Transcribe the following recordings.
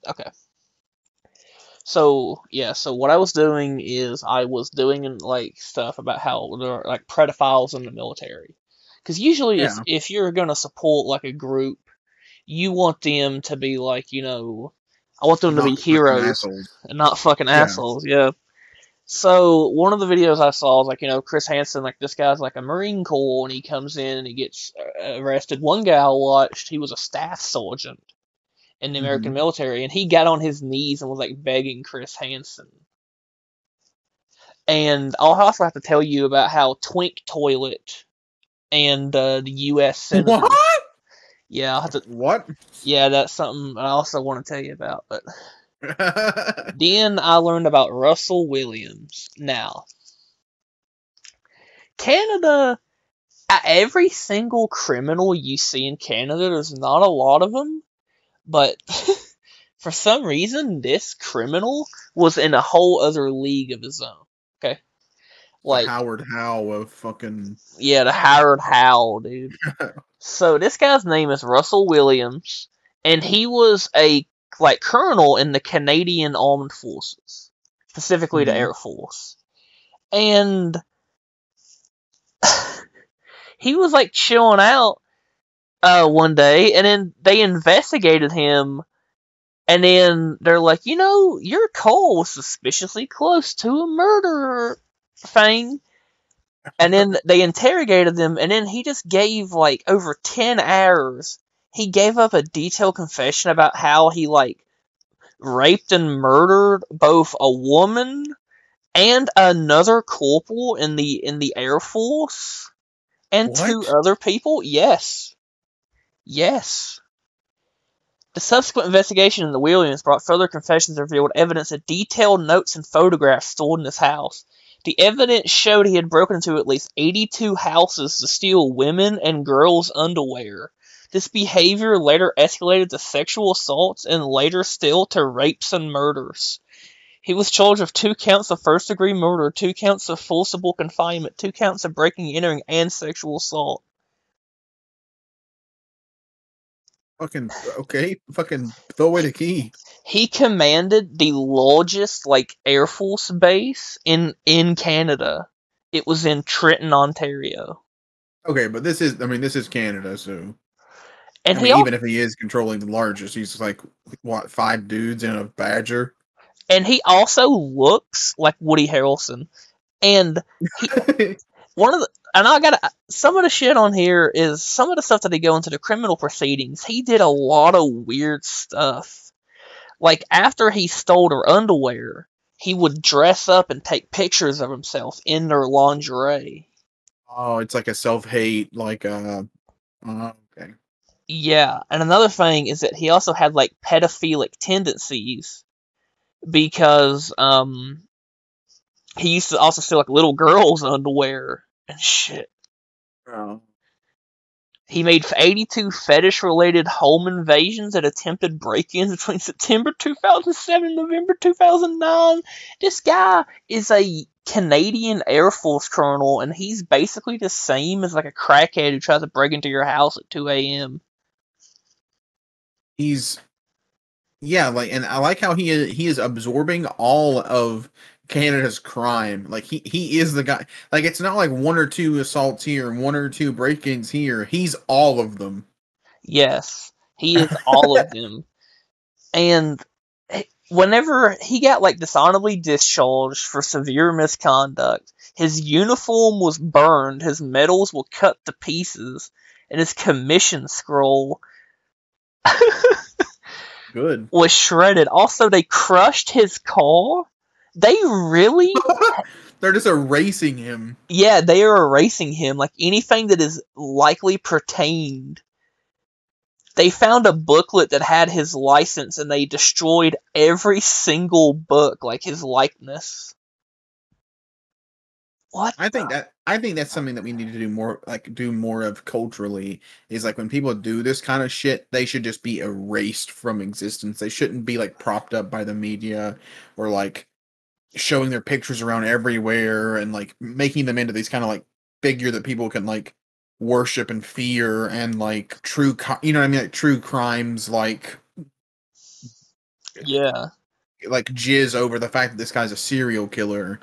Okay. So yeah, so what I was doing is I was doing like stuff about how there are like pedophiles in the military. Because usually, Yeah, if you're gonna support like a group, you want them to be like, I want them to be not fucking heroes assholes. and not fucking Yeah. assholes. Yeah. So one of the videos I saw is like, Chris Hansen, like this guy's like a Marine Corps, and he comes in and he gets arrested. One guy I watched, he was a staff sergeant in the American Hmm. military, and he got on his knees and was like begging Chris Hansen. And I'll also have to tell you about how twinktoilet and the U.S. What? senator. Yeah, I'll have to. What? Yeah, that's something I also want to tell you about. But then I learned about Russell Williams. Now, Canada, every single criminal you see in Canada, there's not a lot of them, but for some reason, this criminal was in a whole other league of his own. Okay, The like, Howard Howe of fucking. yeah, the Howard Howell dude. So this guy's name is Russell Williams, and he was a like colonel in the Canadian Armed Forces, specifically the Hmm. Air Force. And he was like chilling out one day, and then they investigated him, and then they're like, your call was suspiciously close to a murder thing. And then they interrogated him, and then he just gave like over 10 hours. He gave up a detailed confession about how he like raped and murdered both a woman and another corporal in the Air Force and two What? other people. Yes, yes. The subsequent investigation into Williams brought further confessions that revealed evidence of detailed notes and photographs stored in his house. The evidence showed he had broken into at least 82 houses to steal women and girls' underwear. This behavior later escalated to sexual assaults and later still to rapes and murders. He was charged with 2 counts of first-degree murder, 2 counts of forcible confinement, 2 counts of breaking and entering, and sexual assault. Fucking okay. Fucking throw away the key. He commanded the largest like Air Force base in Canada. It was in Trenton, Ontario. Okay, but this is. I mean, this is Canada, so. And I he mean, even also if he is controlling the largest, he's like what, five dudes in a Badger. and he also looks like Woody Harrelson. And he one of the and I got some of the shit on here is some of the stuff that they go into the criminal proceedings. He did a lot of weird stuff. Like after he stole their underwear, he would dress up and take pictures of himself in their lingerie. Oh, it's like a self-hate, like okay. Yeah, and another thing is that he also had like pedophilic tendencies because he used to also steal like little girls' underwear and shit. Oh. He made 82 fetish related home invasions and attempted break ins between September 2007 and November 2009. This guy is a Canadian Air Force colonel, and he's basically the same as like a crackhead who tries to break into your house at 2 a.m. He's yeah, like, and I like how he is absorbing all of Canada's crime. Like he is the guy. Like it's not like one or two assaults here and one or two break-ins here. He's all of them. Yes, he is all of them. And whenever he got like dishonorably discharged for severe misconduct, his uniform was burned, his medals were cut to pieces, and his commission scroll Good. was shredded. Also, they crushed his car. They really, They're just erasing him. yeah, they are erasing him. Like anything that is likely pertained. They found a booklet that had his license, and they destroyed every single book, like his likeness. What the? I think that's something that we need to do more, like do more of culturally, is like when people do this kind of shit, they should just be erased from existence. They shouldn't be like propped up by the media or like showing their pictures around everywhere and like making them into these kind of like figure that people can like worship and fear and like you know what I mean, like true crimes like Yeah. like jizz over the fact that this guy's a serial killer.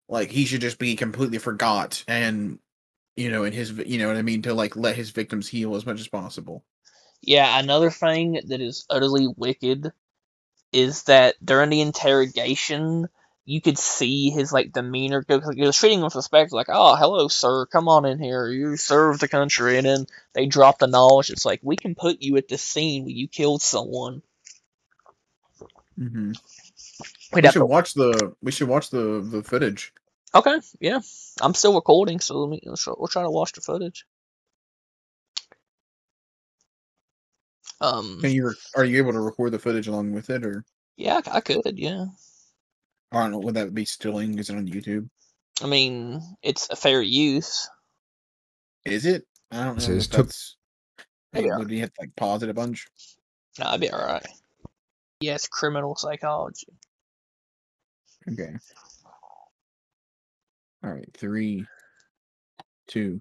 Like he should just be completely forgot, and in his, you know what I mean, to like let his victims heal as much as possible. Yeah, another thing that is utterly wicked is that during the interrogation, you could see his like demeanor because like, he was treating him with respect, like, "Oh, hello, sir, come on in here. You serve the country." And then they drop the knowledge. It's like, we can put you at the scene where you killed someone. Mm-hmm. We should watch the footage. Okay, yeah, I'm still recording, so we'll try to watch the footage. Are you able to record the footage along with it, or? Yeah, I could, yeah. I don't know, would that be stealing? Is it on YouTube? I mean, it's a fair use. Is it? I don't know if that's... Would you have to like pause it a bunch? No, I'd be alright. Yeah, it's criminal psychology. Okay. Alright, 3, 2,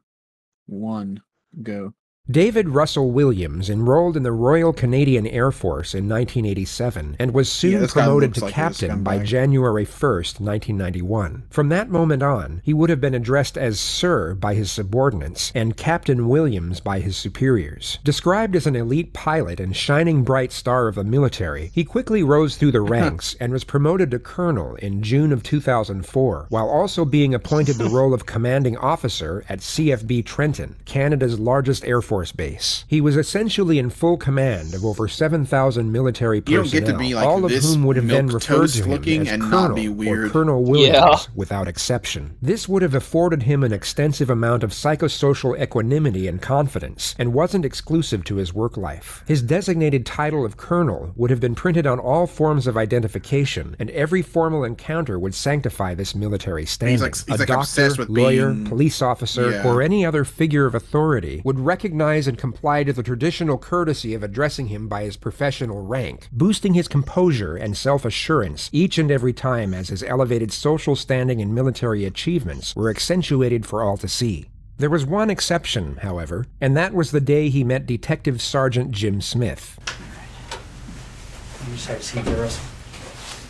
1, go. David Russell Williams enrolled in the Royal Canadian Air Force in 1987 and was soon promoted to captain by January 1st, 1991. From that moment on, he would have been addressed as Sir by his subordinates and Captain Williams by his superiors. Described as an elite pilot and shining bright star of the military, he quickly rose through the ranks and was promoted to colonel in June of 2004, while also being appointed the role of commanding officer at CFB Trenton, Canada's largest Air Force base. He was essentially in full command of over 7,000 military personnel, all of whom would have then referred to him as Colonel or Colonel Williams without exception. This would have afforded him an extensive amount of psychosocial equanimity and confidence, and wasn't exclusive to his work life. His designated title of Colonel would have been printed on all forms of identification, and every formal encounter would sanctify this military standing. He's a doctor, lawyer, police officer, or any other figure of authority would recognize and comply to the traditional courtesy of addressing him by his professional rank, boosting his composure and self-assurance each and every time as his elevated social standing and military achievements were accentuated for all to see. There was one exception, however, and that was the day he met Detective Sergeant Jim Smith. You just have to see the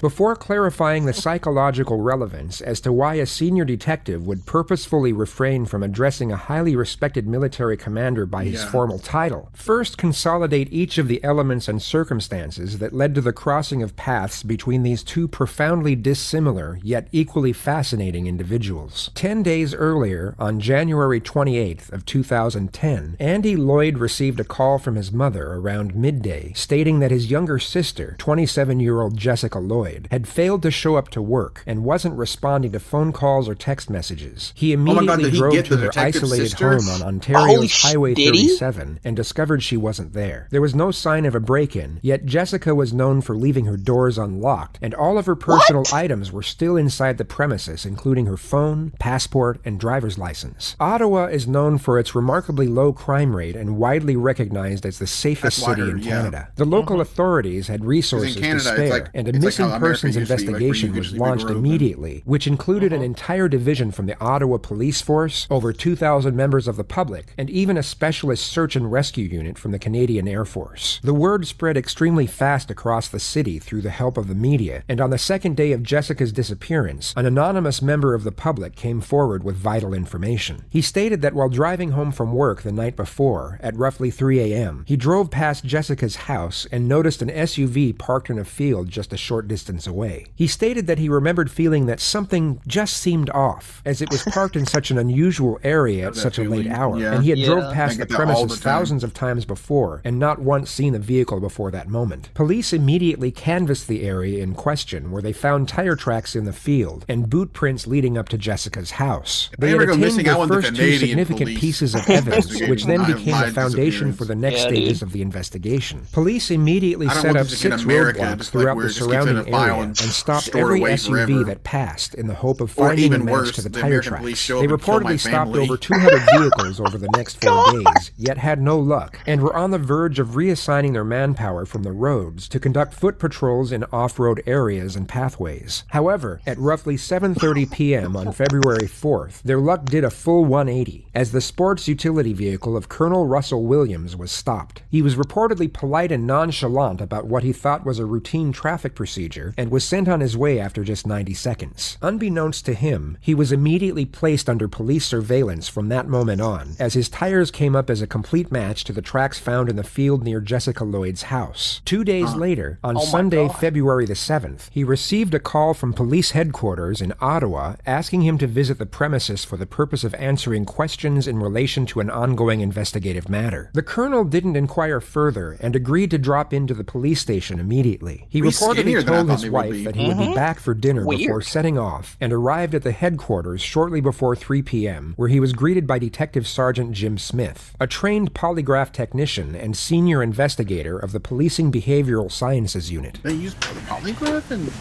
Before clarifying the psychological relevance as to why a senior detective would purposefully refrain from addressing a highly respected military commander by his formal title, first consolidate each of the elements and circumstances that led to the crossing of paths between these two profoundly dissimilar yet equally fascinating individuals. 10 days earlier, on January 28th of 2010, Andy Lloyd received a call from his mother around midday stating that his younger sister, 27-year-old Jessica Lloyd, had failed to show up to work and wasn't responding to phone calls or text messages. He immediately drove to her isolated home on Ontario's Highway 37 and discovered she wasn't there. There was no sign of a break-in, yet Jessica was known for leaving her doors unlocked, and all of her personal items were still inside the premises, including her phone, passport, and driver's license. Ottawa is known for its remarkably low crime rate and widely recognized as the safest city in Canada. The local authorities had resources to spare, and a missing person's investigation was launched immediately, which included an entire division from the Ottawa Police Force, over 2,000 members of the public, and even a specialist search and rescue unit from the Canadian Air Force. The word spread extremely fast across the city through the help of the media, and on the second day of Jessica's disappearance, an anonymous member of the public came forward with vital information. He stated that while driving home from work the night before, at roughly 3 a.m., he drove past Jessica's house and noticed an SUV parked in a field just a short distance away. He stated that he remembered feeling that something just seemed off, as it was parked in such an unusual area at such a late hour, and he had drove past the premises thousands of times before and not once seen the vehicle before that moment. Police immediately canvassed the area in question, where they found tire tracks in the field and boot prints leading up to Jessica's house. They had obtained the first two significant pieces of evidence, which then became the foundation for the next stages of the investigation. Police immediately set up 6 roadblocks throughout the surrounding area and stopped every SUV that passed in the hope of finding a match to the tire tracks. They reportedly stopped over 200 vehicles over the next 4 days, yet had no luck, and were on the verge of reassigning their manpower from the roads to conduct foot patrols in off-road areas and pathways. However, at roughly 7:30 p.m. on February 4th, their luck did a full 180, as the sports utility vehicle of Colonel Russell Williams was stopped. He was reportedly polite and nonchalant about what he thought was a routine traffic procedure and was sent on his way after just 90 seconds. Unbeknownst to him, he was immediately placed under police surveillance from that moment on, as his tires came up as a complete match to the tracks found in the field near Jessica Lloyd's house. 2 days later, on Sunday, February the 7th, he received a call from police headquarters in Ottawa asking him to visit the premises for the purpose of answering questions in relation to an ongoing investigative matter. The colonel didn't inquire further and agreed to drop into the police station immediately. He reportedly told his wife that he would be back for dinner before setting off, and arrived at the headquarters shortly before 3 p.m., where he was greeted by Detective Sergeant Jim Smith, a trained polygraph technician and senior investigator of the Policing Behavioral Sciences Unit. They use polygraph and...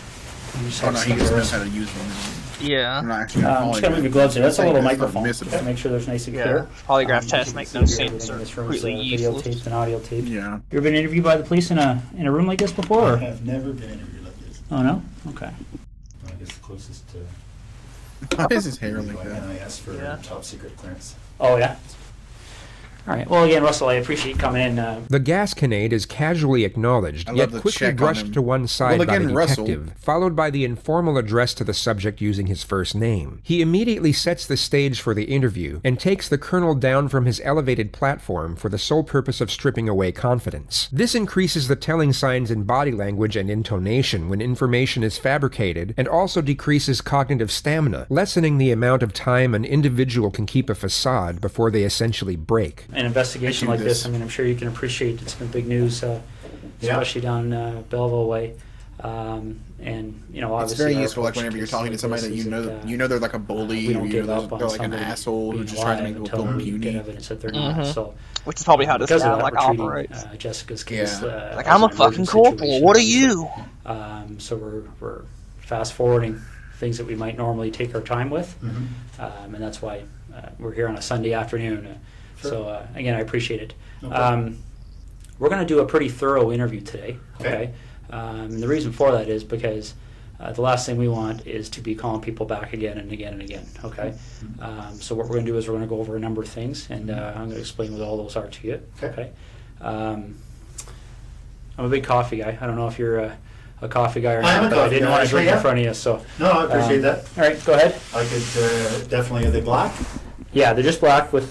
Oh no, he just knows how to use one. Yeah. I'm just going to move your gloves here. That's a little microphone. Make sure there's nice and clear. Polygraph tests make no sense. They're completely useless. Videotaped and audio taped. Yeah. You ever been interviewed by the police in a room like this before? I have never been interviewed like this. Oh, no? Okay. I guess the closest to... Why is his hair like that? I asked for top secret clearance. Oh, yeah? All right. Well, again, Russell, I appreciate you coming in. The gasconade is casually acknowledged, yet quickly brushed to one side by the detective, followed by the informal address to the subject using his first name. He immediately sets the stage for the interview and takes the colonel down from his elevated platform for the sole purpose of stripping away confidence. This increases the telling signs in body language and intonation when information is fabricated, and also decreases cognitive stamina, lessening the amount of time an individual can keep a facade before they essentially break. An investigation like this, I mean, I'm sure you can appreciate it's been big news, especially down Belleville way. And you know, obviously, it's very useful. Like whenever you're talking to somebody that you know they're like a bully, or you know they're like an asshole who's just trying to make people feel puny. Evidence that they're not. So, which is probably how this guy like operates. Jessica's case. Like, I'm a fucking corporal. What are you? So we're fast forwarding things that we might normally take our time with, and that's why we're here on a Sunday afternoon. So again, I appreciate it. We're going to do a pretty thorough interview today. Okay. The reason for that is because the last thing we want is to be calling people back again and again and again. Okay. So what we're going to do is we're going to go over a number of things, and I'm going to explain what all those are to you. Okay. I'm a big coffee guy. I don't know if you're a coffee guy or not, but I didn't want to drink in front of you. So no, I appreciate that. All right, go ahead. I could definitely. Are they black? Yeah, they're just black with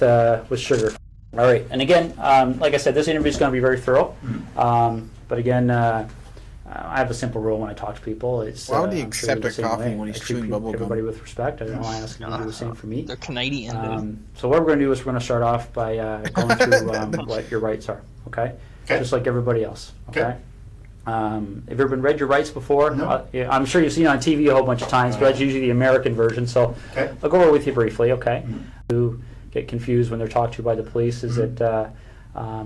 sugar. All right, and again, like I said, this interview is going to be very thorough. But again, I have a simple rule when I talk to people. It's why would he accept a coffee when he's chewing bubble gum? Everybody with respect. I don't want to ask them to do the same for me. They're Canadian. So what we're going to do is we're going to start off by going through what your rights are. Okay. Just like everybody else. Okay. Have you ever been read your rights before? No. I'm sure you've seen it on TV a whole bunch of times, but that's usually the American version. So I'll go over with you briefly, okay? Who get confused when they're talked to by the police is that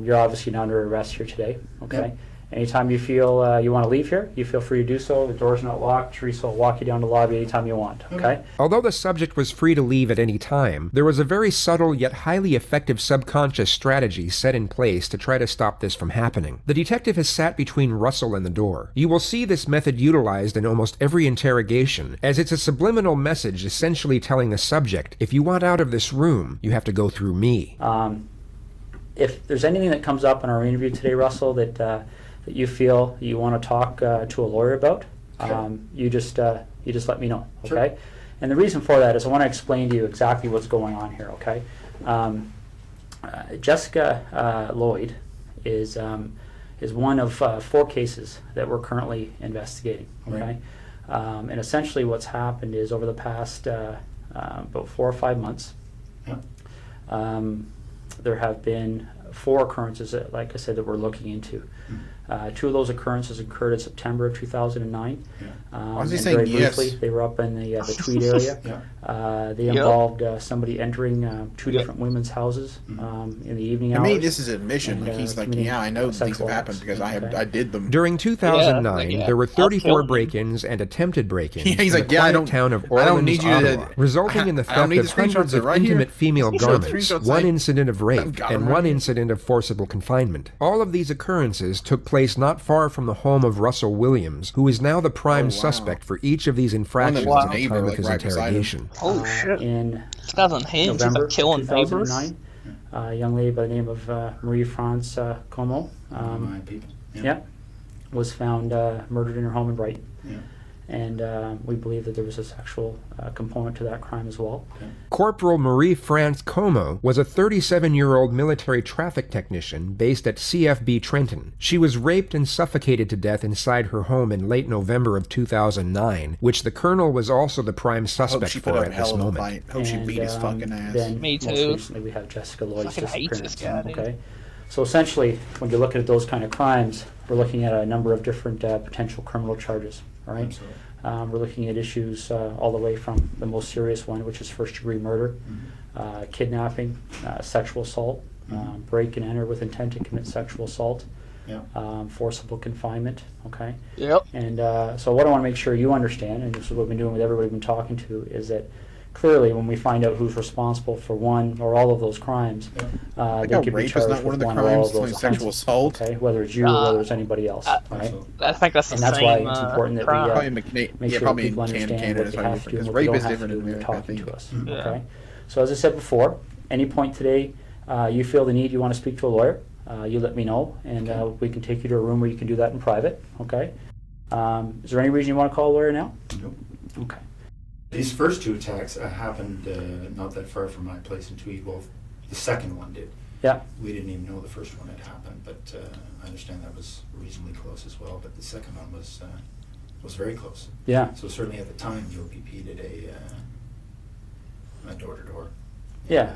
you're obviously not under arrest here today, okay? Anytime you feel you want to leave here, you feel free to do so. The door's not locked. Teresa will walk you down to the lobby anytime you want, okay? Although the subject was free to leave at any time, there was a very subtle yet highly effective subconscious strategy set in place to try to stop this from happening. The detective has sat between Russell and the door. You will see this method utilized in almost every interrogation, as it's a subliminal message essentially telling the subject, if you want out of this room, you have to go through me. If there's anything that comes up in our interview today, Russell, that you feel you want to talk to a lawyer about, you just let me know, okay? Sure. And the reason for that is I want to explain to you exactly what's going on here, okay? Jessica Lloyd is one of 4 cases that we're currently investigating, okay? Right. And essentially what's happened is over the past about 4 or 5 months, there have been 4 occurrences that, like I said, that we're looking into. Two of those occurrences occurred in September of 2009. Yeah. Why is he And saying very yes? briefly, they were up in the Tweed area. Yeah. They involved somebody entering two different women's houses in the evening To hours. me, this is admission. And, Like he's like, committing yeah, I know these have sexual happened acts. because Okay. I did them. During 2009, Yeah, there were I'll 34 kill him. break-ins and attempted break-ins Yeah, he's in like, the yeah, I quiet don't- town of I Orleans, don't need you to- Ottawa, resulting in the I don't theft need of the screenshots, hundreds they're of right here. intimate female That's what the garments, screenshots one say. incident of rape, I've got and them one right here. incident of forcible confinement. All of these occurrences took place not far from the home of Russell Williams, who is now the prime wow. suspect for each of these infractions was at the neighbor, time of like, his right beside him. interrogation. Holy shit. In This guy's unhinged. He's November like killing neighbors. 2009, a young lady by the name of Marie-France Como My people. yeah, was found murdered in her home in Brighton. Yeah. And we believe that there was a sexual component to that crime as well. Corporal Marie-France Como was a 37-year-old military traffic technician based at CFB Trenton. She was raped and suffocated to death inside her home in late November of 2009, which the colonel was also the prime Hope suspect she put for up at hell this of a moment. fight. Hope she And, beat his fucking ass. Then Me most too. recently we have Jessica Lloyd's Fucking hate this disappearance. guy, dude. Okay, so essentially, when you're looking at those kind of crimes, we're looking at a number of different potential criminal charges. All right. Absolutely. We're looking at issues all the way from the most serious one, which is first-degree murder, kidnapping, sexual assault, break and enter with intent to commit sexual assault, Yeah. forcible confinement. Okay. Yep. And so what I want to make sure you understand, and this is what we've been doing with everybody we've been talking to, is that clearly when we find out who's responsible for one or all of those crimes, Like they how could be rape is charged not one of with the one or all crimes, of those it's like sexual offenses, assault. okay, whether it's you or whether it's anybody else, right? Absolutely. I think that's the And that's same why it's important that we, crime. Probably make yeah, sure probably people in understand Canada what is they probably have to do different and because what they rape don't is have to different do in when you're America, I talking think. to us. Yeah. Okay. So as I said before, any point today you feel the need, you want to speak to a lawyer, you let me know, and we can take you to a room where you can do that in private. Okay. Is there any reason you want to call a lawyer now? Nope. Okay. These first two attacks happened not that far from my place in Tweed. Well, the second one did. Yeah. We didn't even know the first one had happened, but I understand that was reasonably close as well. But the second one was very close. Yeah. So certainly at the time, the OPP did a door-to-door. Yeah.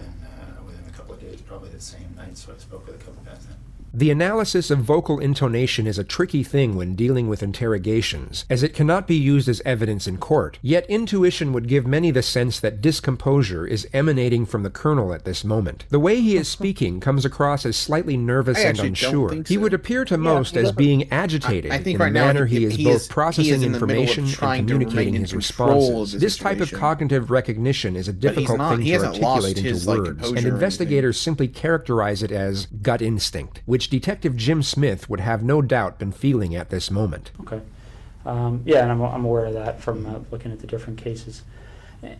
And within a couple of days, probably the same night. So I spoke with a couple of guys then. The analysis of vocal intonation is a tricky thing when dealing with interrogations, as it cannot be used as evidence in court. Yet intuition would give many the sense that discomposure is emanating from the colonel at this moment. The way he is speaking comes across as slightly nervous I and actually don't unsure. think He so. would appear to most as being agitated I think in right a now manner he is both processing in the middle of information and trying to remain communicating in his control of responses. the This type of situation. cognitive recognition is a he's difficult not- thing he to hasn't lost articulate into his, like, words, composure and or anything. investigators simply characterize it as gut instinct, which Detective Jim Smith would have no doubt been feeling at this moment. Okay. Yeah, and I'm aware of that from looking at the different cases.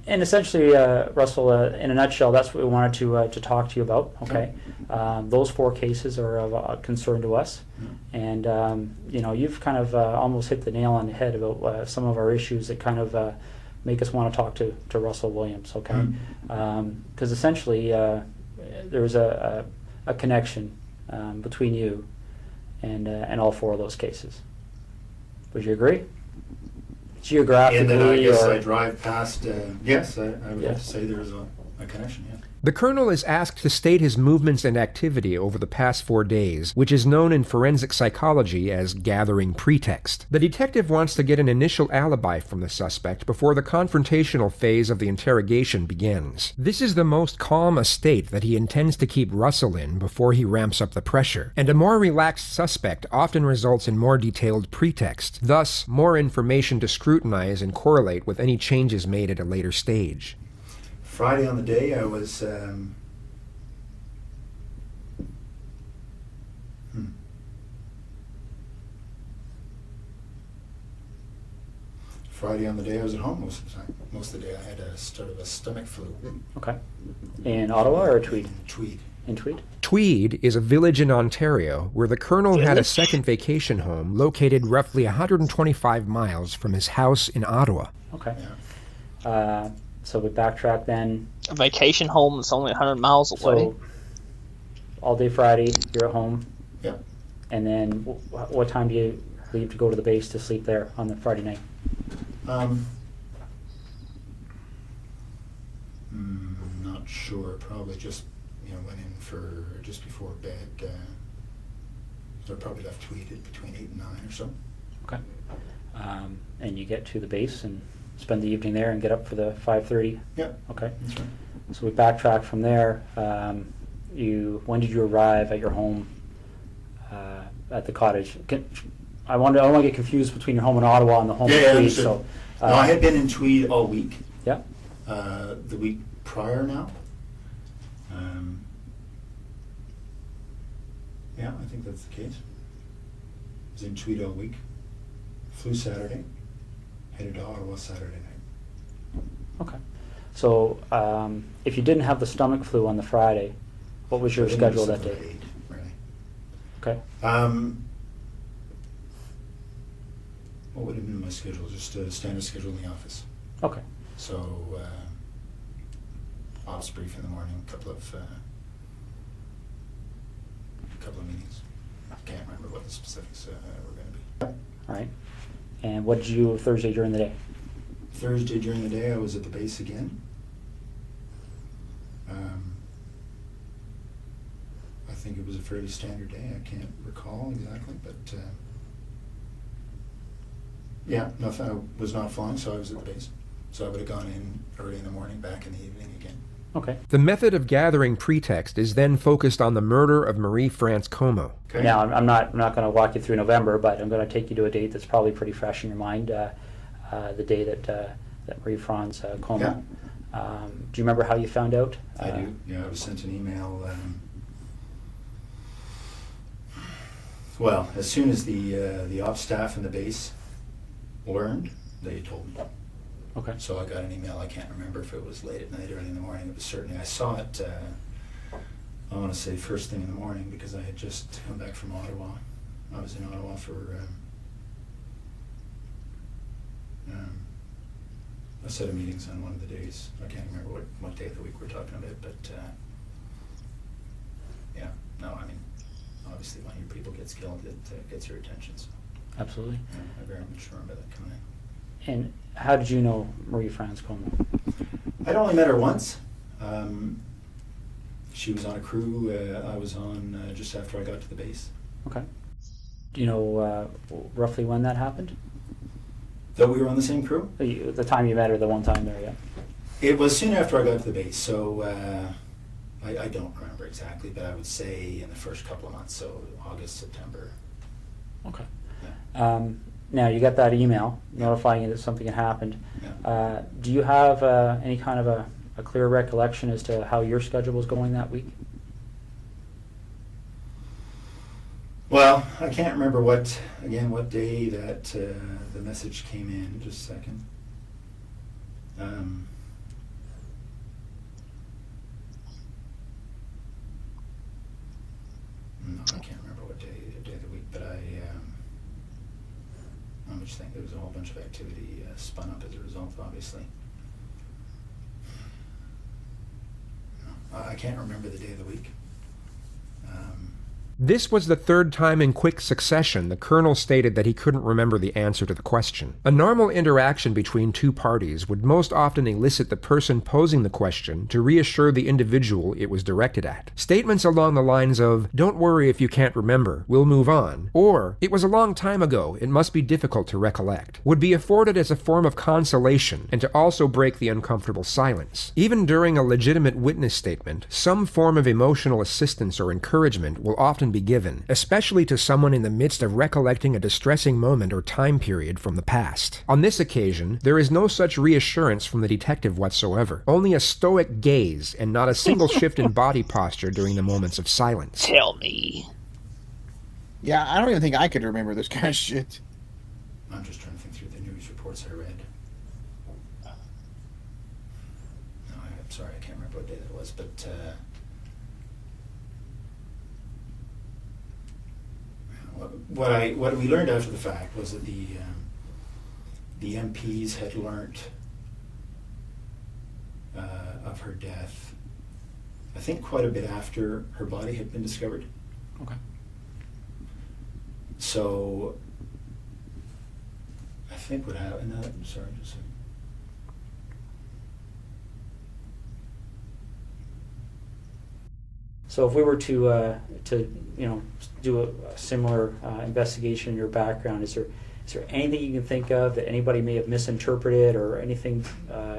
And essentially, Russell, in a nutshell, that's what we wanted to talk to you about. Okay, those four cases are of concern to us, and you know, you've kind of almost hit the nail on the head about some of our issues that kind of make us want to talk to Russell Williams. Okay, because essentially there was a connection between you and all four of those cases. Would you agree? Geographically, And then I guess or I drive past. Yes, I would Yeah. have to say there's a connection. Yeah. The colonel is asked to state his movements and activity over the past 4 days, which is known in forensic psychology as gathering pretext. The detective wants to get an initial alibi from the suspect before the confrontational phase of the interrogation begins. This is the most calm a state that he intends to keep Russell in before he ramps up the pressure, and a more relaxed suspect often results in more detailed pretext, thus more information to scrutinize and correlate with any changes made at a later stage. Friday on the day, I was. Friday on the day, I was at home most of the time. Most of the day, I had a sort of a stomach flu. okay, in Ottawa or Tweed? Tweed. In Tweed. Tweed is a village in Ontario where the colonel had a second vacation home located roughly 125 miles from his house in Ottawa. Okay. Yeah. So we backtrack then. A vacation home that's only 100 miles away. So all day Friday, you're at home, Yeah. and then what time do you leave to go to the base to sleep there on the Friday night? Not sure. Probably just went in for just before bed. So I probably left Tweed at between 8 and 9 or so. Okay. And you get to the base and spend the evening there and get up for the 5:30? Yeah. Okay. That's right. So we backtrack from there. When did you arrive at your home at the cottage? I don't want to get confused between your home in Ottawa and the home in Tweed. So, no, I had been in Tweed all week. Yeah. The week prior now. Yeah, I think that's the case. I was in Tweed all week. Flew Saturday. Headed to Ottawa Saturday night. Okay. So if you didn't have the stomach flu on the Friday, what was your schedule that day? 8, really. Okay. What would have been my schedule? Just a standard schedule in the office. Okay. So, ops brief in the morning, a couple of meetings. I can't remember what the specifics were going to be. All right. And what did you do Thursday during the day? Thursday during the day, I was at the base again. I think it was a fairly standard day. I can't recall exactly, but yeah, nothing. I was not flying, so I was at the base. So I would have gone in early in the morning, back in the evening again. Okay. The method of gathering pretext is then focused on the murder of Marie-France Como. Okay. Now, I'm not going to walk you through November, but I'm going to take you to a date that's probably pretty fresh in your mind. The day that Marie-France Como. Yeah. Do you remember how you found out? I do. Yeah, I was sent an email. Well, as soon as the ops staff and the base learned, they told me. Okay. So I got an email. I can't remember if it was late at night or early in the morning. It was certainly, I saw it, I want to say first thing in the morning, because I had just come back from Ottawa. I was in Ottawa for a set of meetings on one of the days. I can't remember what day of the week we're talking about, but yeah, no, I mean, obviously when your people get skilled, it gets your attention. So. Absolutely. Yeah, I very much remember that coming in. And how did you know Marie-France Como? I'd only met her once. She was on a crew I was on just after I got to the base. Okay. Do you know roughly when that happened? That we were on the same crew? The time you met her, the one time there, yeah. It was soon after I got to the base, so I don't remember exactly, but I would say in the first couple of months, so August, September. Okay. Yeah. Now, you got that email notifying you that something had happened. Yeah. Do you have any kind of a clear recollection as to how your schedule was going that week? Well, I can't remember what day that the message came in. Just a second. No, I can't remember what day of the week, but I'm just thinking there was a whole bunch of activity spun up as a result, obviously. No, I can't remember the day of the week. This was the third time in quick succession the colonel stated that he couldn't remember the answer to the question. A normal interaction between two parties would most often elicit the person posing the question to reassure the individual it was directed at. Statements along the lines of, "Don't worry if you can't remember, we'll move on," or "It was a long time ago, it must be difficult to recollect," would be afforded as a form of consolation and to also break the uncomfortable silence. Even during a legitimate witness statement, some form of emotional assistance or encouragement will often be given, especially to someone in the midst of recollecting a distressing moment or time period from the past. On this occasion, there is no such reassurance from the detective whatsoever, only a stoic gaze and not a single shift in body posture during the moments of silence. Tell me. Yeah, I don't even think I could remember this kind of shit. I'm just trying to think through the news reports I read. No, I'm sorry, I can't remember what day that was, but what we learned after the fact was that the MPs had learnt of her death, I think quite a bit after her body had been discovered. Okay. So I think what happened, sorry, just a second. So if we were to do a similar investigation in your background, is there anything you can think of that anybody may have misinterpreted, or anything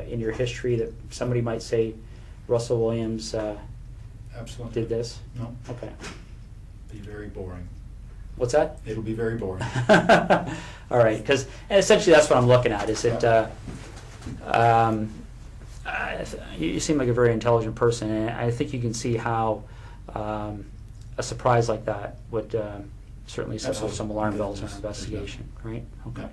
in your history that somebody might say Russell Williams Absolutely did this? No. Okay. Be very boring. What's that? It'll be very boring. All right, because essentially that's what I'm looking at. Is it? You seem like a very intelligent person, and I think you can see how a surprise like that would certainly set off some alarm bells in our investigation, right? Okay.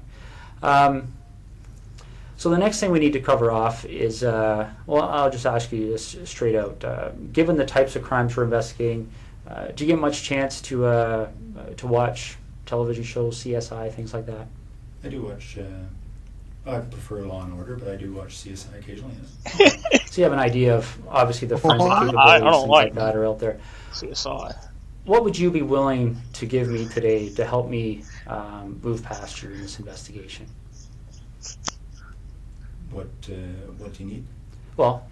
So the next thing we need to cover off is, I'll just ask you this straight out. Given the types of crimes we're investigating, do you get much chance to watch television shows, CSI, things like that? I do watch. I prefer Law and Order, but I do watch CSI occasionally. Yes. So you have an idea of obviously the forensic capabilities, things like that are out there. CSI. What would you be willing to give me today to help me move past you in this investigation? What do you need? Well,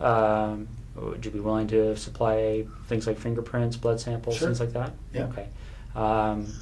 would you be willing to supply things like fingerprints, blood samples, Sure. things like that? Yeah. Okay.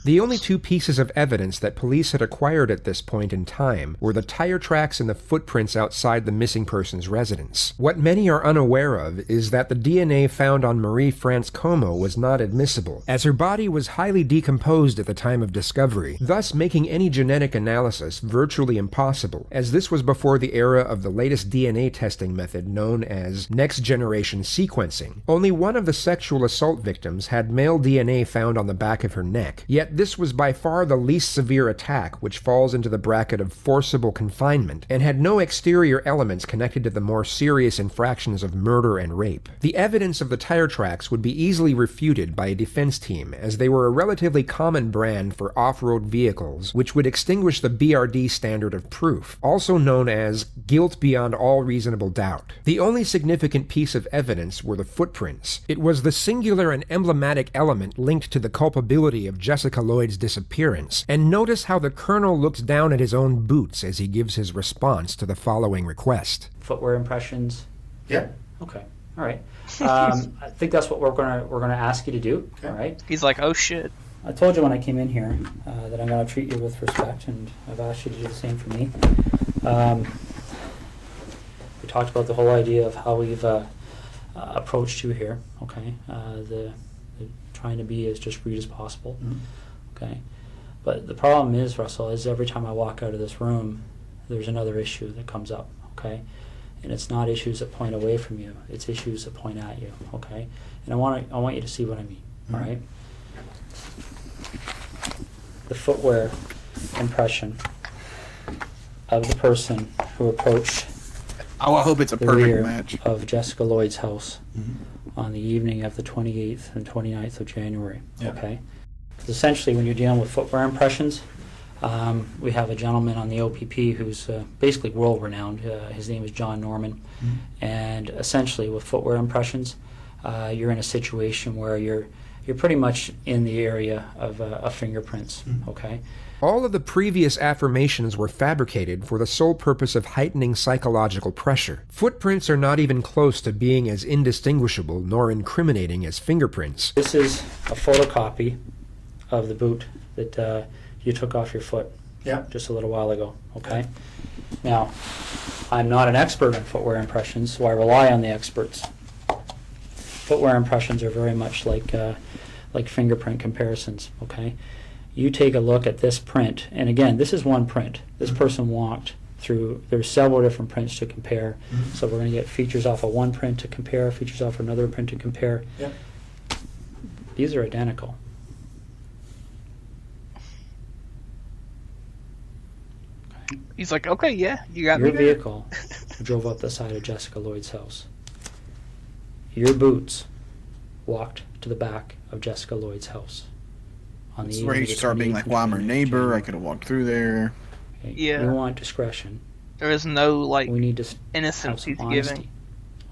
The only two pieces of evidence that police had acquired at this point in time were the tire tracks and the footprints outside the missing person's residence. What many are unaware of is that the DNA found on Marie France Como was not admissible, as her body was highly decomposed at the time of discovery, thus making any genetic analysis virtually impossible, as this was before the era of the latest DNA testing method known as next-generation sequencing. Only one of the sexual assault victims had male DNA found on the back of her neck, yet this was by far the least severe attack, which falls into the bracket of forcible confinement, and had no exterior elements connected to the more serious infractions of murder and rape. The evidence of the tire tracks would be easily refuted by a defense team, as they were a relatively common brand for off-road vehicles, which would extinguish the BRD standard of proof, also known as guilt beyond all reasonable doubt. The only significant piece of evidence were the footprints. It was the singular and emblematic element linked to the culpability of Jessica Lloyd's disappearance, and notice how the colonel looks down at his own boots as he gives his response to the following request. Footwear impressions? Yeah. Okay. All right. I think that's what we're gonna ask you to do. Okay. All right. He's like, oh shit. I told you when I came in here that I'm going to treat you with respect, and I've asked you to do the same for me. We talked about the whole idea of how we've approached you here. Okay. The trying to be as discreet as possible. Mm-hmm. Okay. But the problem is, Russell, is every time I walk out of this room, there's another issue that comes up. Okay. And it's not issues that point away from you; it's issues that point at you. Okay. And I want you to see what I mean. Mm-hmm. All right. The footwear impression of the person who approached Oh, I hope it's a the perfect rear match. of Jessica Lloyd's house Mm-hmm. on the evening of the 28th and 29th of January. Yeah. Okay. 'Cause essentially, when you're dealing with footwear impressions, we have a gentleman on the OPP who's basically world-renowned. His name is John Norman. Mm-hmm. And essentially, with footwear impressions, you're in a situation where you're pretty much in the area of fingerprints. Mm-hmm. Okay. All of the previous affirmations were fabricated for the sole purpose of heightening psychological pressure. Footprints are not even close to being as indistinguishable nor incriminating as fingerprints. This is a photocopy of the boot that you took off your foot Yeah. just a little while ago. Okay. Now, I'm not an expert in footwear impressions, so I rely on the experts. Footwear impressions are very much like fingerprint comparisons. Okay. You take a look at this print, and again, this is one print. This person walked through, there's several different prints to compare. Mm-hmm. So we're going to get features off of one print to compare, features off another print to compare. Yeah. These are identical. He's like, okay, yeah, you got Your me there. vehicle drove up the side of Jessica Lloyd's house. Your boots walked to the back of Jessica Lloyd's house. On It's the where evening you of the start being 28th like, and well, I'm her 29th of neighbor. I January. could have walked through there. Okay? Yeah. We want discretion. There is no like We need to have innocence some he's honesty. giving.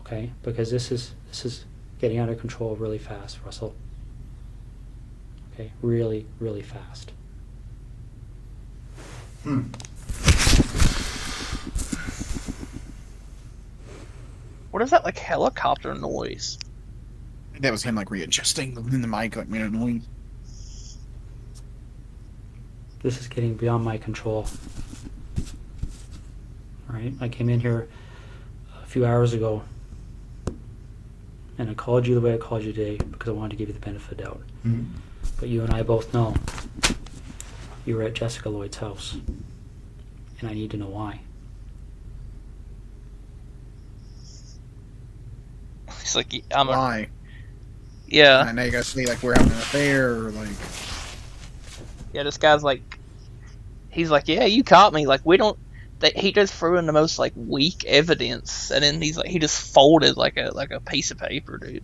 Okay, because this is getting out of control really fast, Russell. Okay, really, really fast. What is that like helicopter noise? That was him like readjusting in the mic, like made it annoying. This is getting beyond my control. All right, I came in here a few hours ago, and I called you the way I called you today because I wanted to give you the benefit of the doubt. Mm-hmm. But you and I both know you were at Jessica Lloyd's house, and I need to know why. It's like Why? Yeah. I know you guys say like we're having an affair, or like. Yeah, this guy's like, he's like, yeah, you caught me. Like, we don't. He just threw in the most like weak evidence, and then he's like, he just folded like a piece of paper, dude.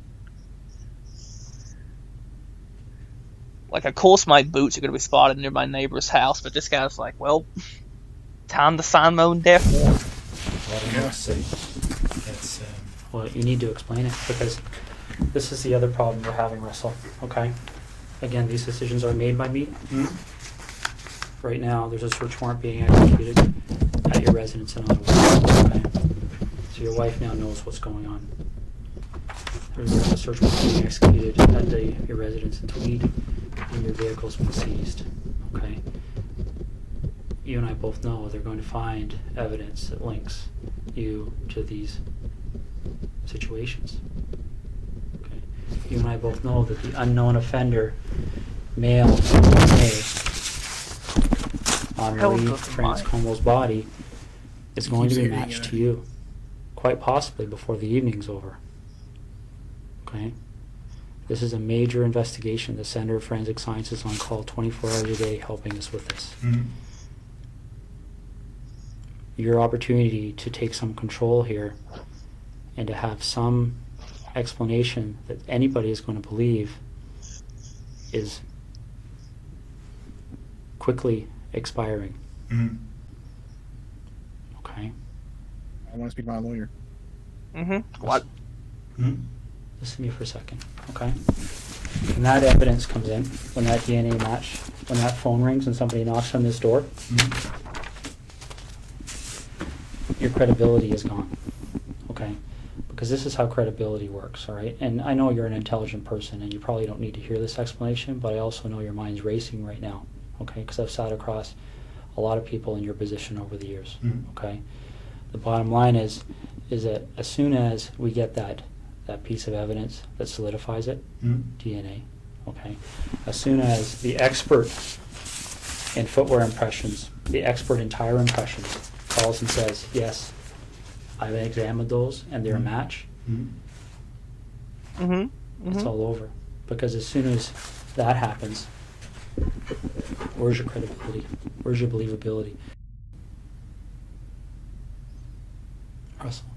Like, of course, my boots are gonna be spotted near my neighbor's house, but this guy's like, well, time to sign my own death warrant. What do you say? That's, Well, you need to explain it, because this is the other problem we're having, Russell. Okay? Again, these decisions are made by me. Right now, there's a search warrant being executed at your residence in Ottawa. Okay? So your wife now knows what's going on. There's a search warrant being executed at your residence in Tweed, and your vehicle's been seized. Okay? You and I both know they're going to find evidence that links you to these situations. Okay? You and I both know that the unknown offender male DNA on Marie Transcomo's body is going to be matched to you, quite possibly before the evening's over. Okay? This is a major investigation. The Center of Forensic Science is on call 24 hours a day helping us with this. Your opportunity to take some control here and to have some explanation that anybody is going to believe is quickly expiring. Okay? I want to speak to my lawyer. What? Listen to me for a second, okay? When that evidence comes in, when that DNA match, when that phone rings and somebody knocks on this door, your credibility is gone, okay? Because this is how credibility works, all right? And I know you're an intelligent person and you probably don't need to hear this explanation, but I also know your mind's racing right now, okay? Because I've sat across a lot of people in your position over the years, okay? The bottom line is that as soon as we get that piece of evidence that solidifies it, DNA, okay? As soon as the expert in footwear impressions, the expert in tire impressions, calls and says, yes, I've examined those and they're a match, it's all over. Because as soon as that happens, where's your credibility? Where's your believability? Russell,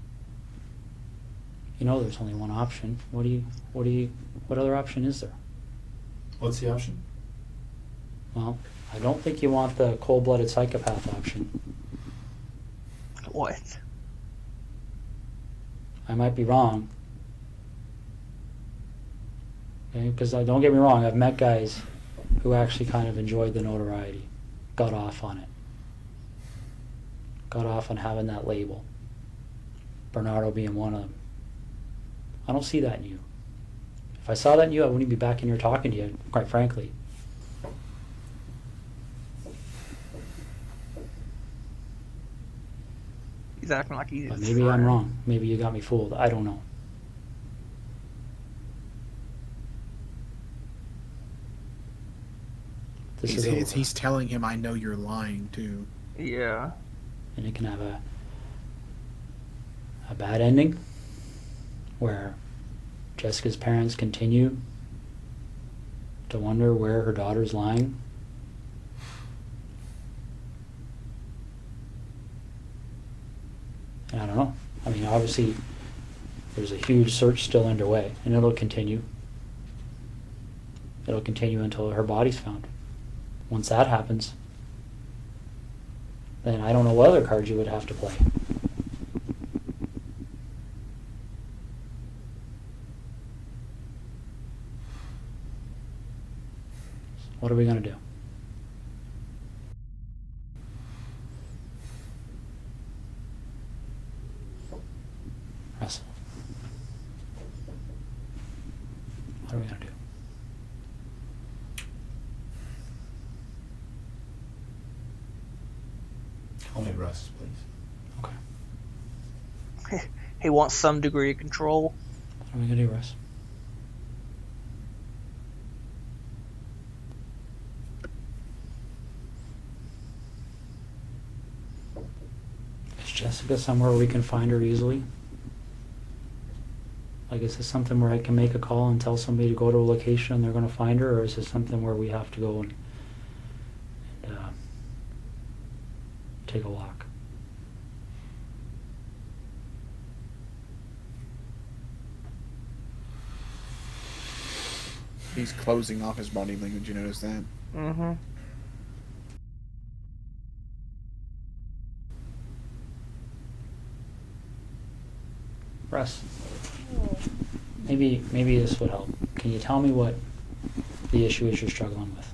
you know there's only one option. What other option is there? What's the option? Well, I don't think you want the cold-blooded psychopath option. What? I might be wrong. Okay, because don't get me wrong, I've met guys who actually kind of enjoyed the notoriety, got off on it, got off on having that label. Bernardo being one of them. I don't see that in you. If I saw that in you, I wouldn't be back in here talking to you, quite frankly. He's acting like he's. But maybe I'm wrong. Maybe you got me fooled. I don't know. He's telling him, I know you're lying, too. Yeah. And it can have a bad ending where Jessica's parents continue to wonder where her daughter's lying. And I don't know. I mean, obviously, there's a huge search still underway, and it'll continue. It'll continue until her body's found. Once that happens, then I don't know what other cards you would have to play. What are we going to do? Russell. What are we going to do? Call me Russ, please. Okay. He wants some degree of control. What are we going to do, Russ? Is Jessica somewhere we can find her easily? Like, is this something where I can make a call and tell somebody to go to a location and they're going to find her, or is this something where we have to go and take a walk? He's closing off his body language. You notice that? Mm-hmm. Russ, maybe this would help. Can you tell me what the issue is you're struggling with?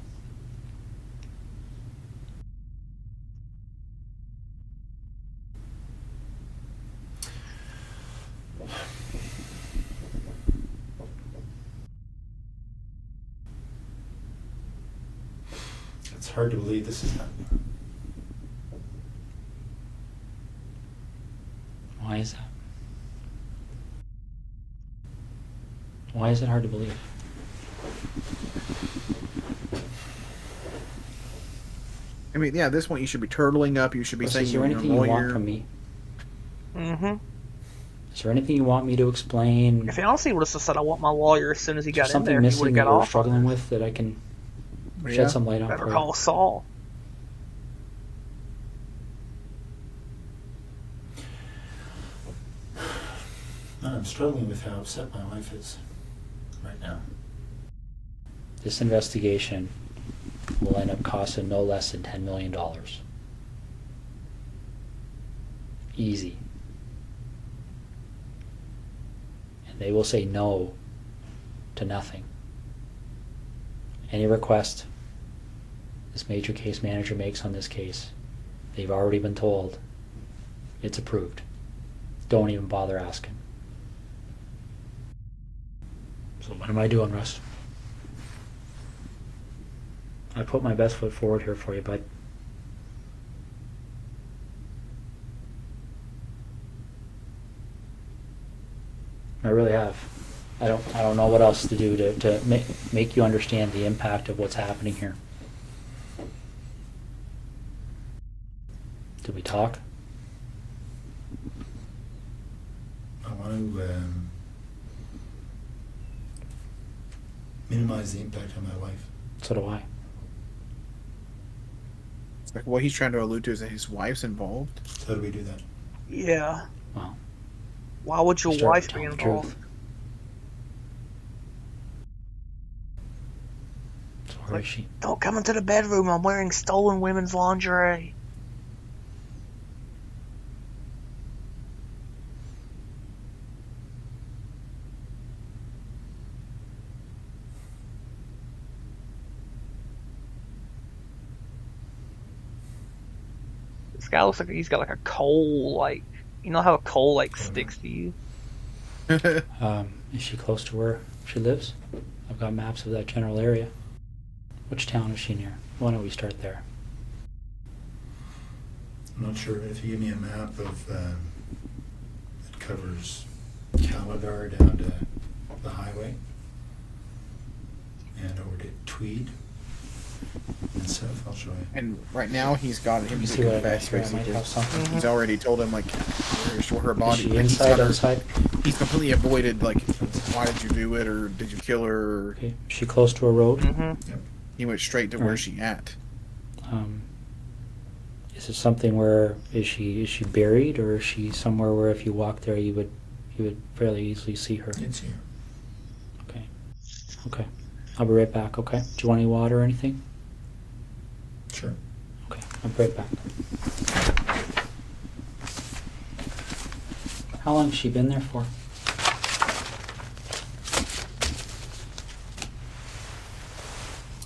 It's hard to believe this is happening. Why is that? Why is it hard to believe? I mean, yeah, at this point you should be turtling up. You should be Russ, saying is there you're anything a you lawyer. want from me? Mm-hmm. Is there anything you want me to explain? If he honestly would have said, I want my lawyer as soon as he Is there got in something there, he would missing have that got we're off. struggling with that I can Yeah. shed some light on Better for call you? Saul. I'm struggling with how upset my wife is right now. This investigation will end up costing no less than $10 million. Easy. And they will say no to nothing. Any request this major case manager makes on this case, they've already been told it's approved. Don't even bother asking. So what am I doing, Russ? I put my best foot forward here for you, bud. I really have. I don't know what else to do to make you understand the impact of what's happening here. Did we talk? I want to minimize the impact on my wife. So do I. It's like what he's trying to allude to is that his wife's involved. So how do we do that? Yeah. Well, Why would your start wife be telling the involved? truth. So where is she? Don't come into the bedroom. I'm wearing stolen women's lingerie. This guy looks like he's got like a coal, like, you know how a coal like sticks to you? Is she close to where she lives? I've got maps of that general area. Which town is she near? Why don't we start there? I'm not sure if you give me a map of that covers Calabar down to the highway and over to Tweed and south, I'll show you. And right now he's got him You to see what I got confess. here? I might Basically, have something. he's already told him like where's her Is body. she Like, he's inside, got her- outside? He's completely avoided like why did you do it or did you kill her? Or Okay. Is she close to a road? Mm-hmm. he went straight to where she at. Is it something where is she buried, or is she somewhere where if you walk there you would fairly easily see her? It's here. Okay. Okay. I'll be right back, okay? Do you want any water or anything? Sure. Okay, I'll be right back. How long has she been there for?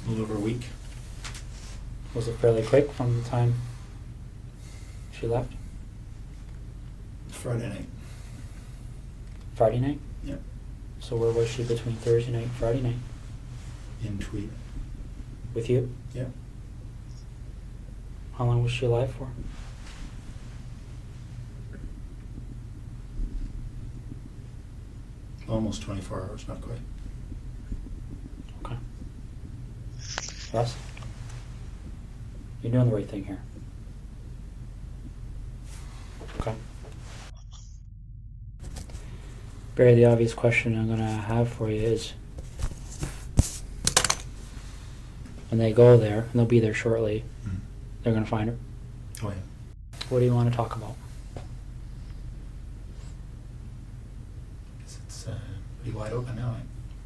A little over a week. Was it fairly quick from the time she left? Friday night. Friday night? Yep. So where was she between Thursday night and Friday night? In Tweed. With you? Yeah. How long was she alive for? Almost 24 hours, not quite. Okay. Russ? You're doing the right thing here. Okay. Barry, the obvious question I'm going to have for you is, when they go there, and they'll be there shortly, they're going to find her. Oh, yeah. What do you want to talk about? It's pretty wide open now.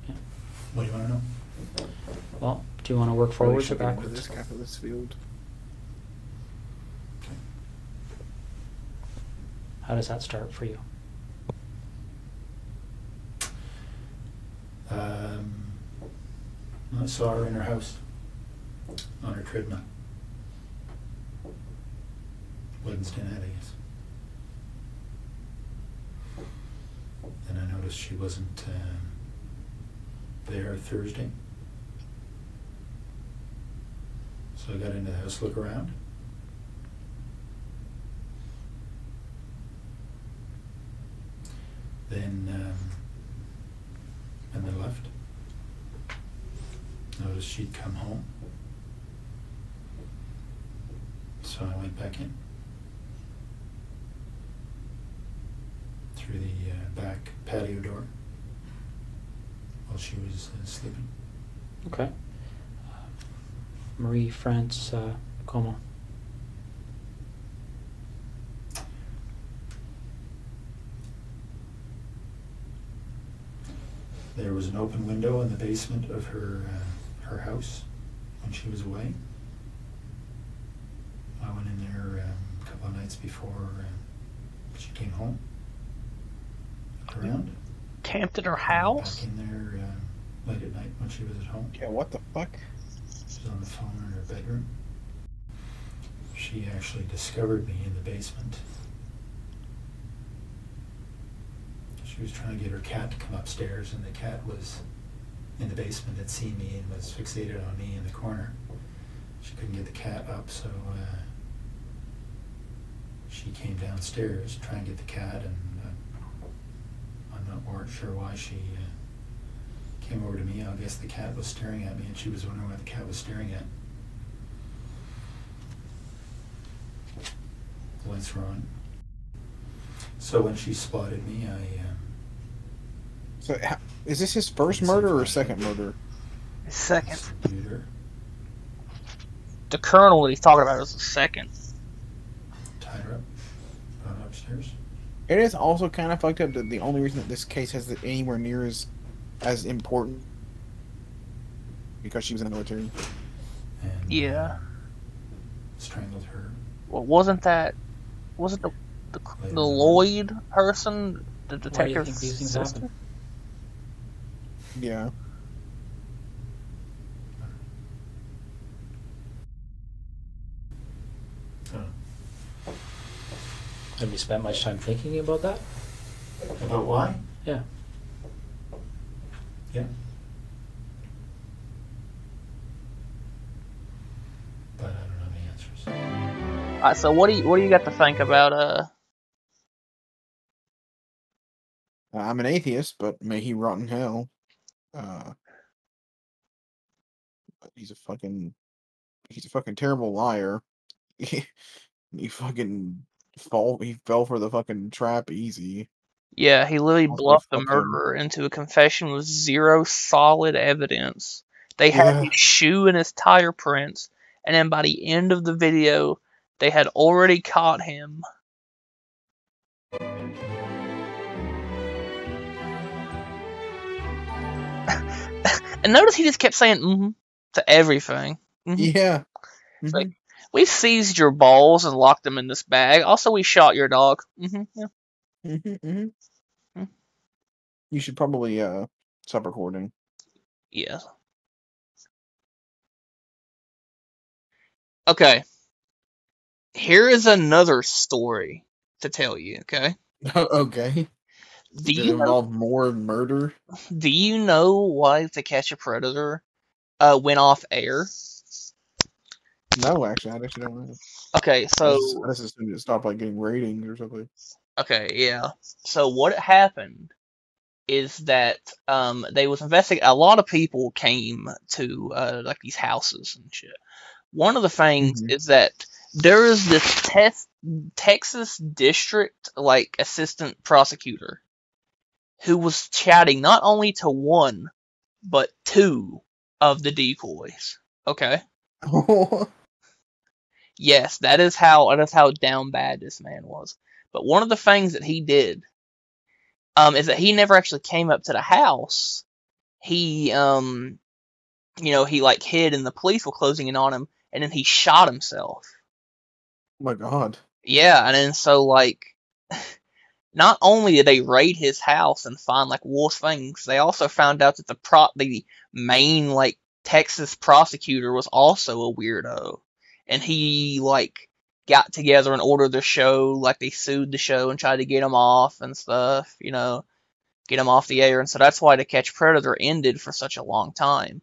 Yeah. What do you want to know? Well, do you want to work Probably forwards or should get into backwards? this capitalist field. How does that start for you? I saw her in her house on her treadmill. Wednesday night, I guess. And I noticed she wasn't there Thursday. So I got into the house to look around. Then left. Noticed she'd come home. So I went back in. Through the back patio door while she was sleeping. Okay. Marie France Como. There was an open window in the basement of her house when she was away. I went in there a couple of nights before she came home. Looked around. Camped in her Went house? back in there late at night when she was at home. Yeah, what the fuck? She was on the phone in her bedroom. She actually discovered me in the basement. She was trying to get her cat to come upstairs, and the cat was in the basement, had seen me and was fixated on me in the corner. She couldn't get the cat up, so she came downstairs to try and get the cat, and I'm not more sure why she came over to me. I guess the cat was staring at me, and she was wondering what the cat was staring at. The lights were on. So when she spotted me, So, is this his first murder or second murder? Second. subdued her, The colonel that he's talking about is the second. tied her up, brought her upstairs. It is also kind of fucked up that the only reason that this case has anywhere near as important because she was in the military. And Yeah. strangled her. Well, wasn't the Lloyd person, the Why do you detective's think these things sister? happen? Yeah. Have you spent much time thinking about that? About why? Yeah. Yeah. But I don't know the answers. Alright, so what do you got to think about I'm an atheist, but may he rot in hell. He's a fucking terrible liar. He fell for the fucking trap easy. Yeah, he literally Also bluffed the fucking- murderer into a confession with zero solid evidence. They had Yeah. his shoe and his tire prints, and then by the end of the video, they had already caught him. And notice he just kept saying "mm-hmm" to everything. Mhm. Yeah. It's Mhm. like, we seized your balls and locked them in this bag. Also, we shot your dog. Yeah. Mhm, mhm. Mm. You should probably stop recording. Yeah. Okay. Here is another story to tell you, okay? Okay. Did it involve more murder? Do you know why To Catch a Predator went off air? No, actually, I actually don't know. Okay, so I just assumed it stopped like getting ratings or something. Okay, yeah. So what happened is that they was investigating. A lot of people came to like these houses and shit. One of the things is that there is this Texas district like assistant prosecutor who was chatting not only to one but two of the decoys. Okay. Yes, that is how down bad this man was. But one of the things that he did is that he never actually came up to the house. He he like hid and the police were closing in on him, and then he shot himself. Oh my god. Yeah, and then so like not only did they raid his house and find like worse things, they also found out that the main like Texas prosecutor was also a weirdo. And he like got together and ordered the show, like they sued the show and tried to get him off and stuff, get him off the air. And so that's why To Catch Predator ended for such a long time.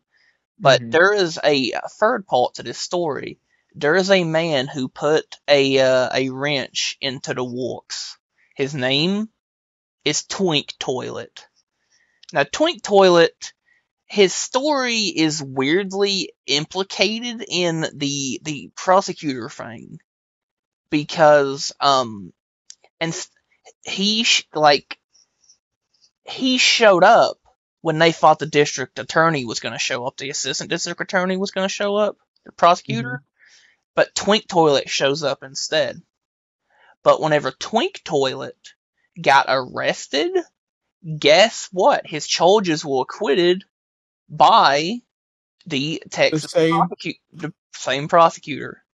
But there is a third part to this story. There is a man who put a wrench into the works. His name is twinktoilet. Now, twinktoilet, his story is weirdly implicated in the prosecutor thing because he showed up when they thought the district attorney was going to show up, the assistant district attorney was going to show up, the prosecutor, but twinktoilet shows up instead. But whenever twinktoilet got arrested, guess what? His charges were acquitted by the Texas the same prosecutor.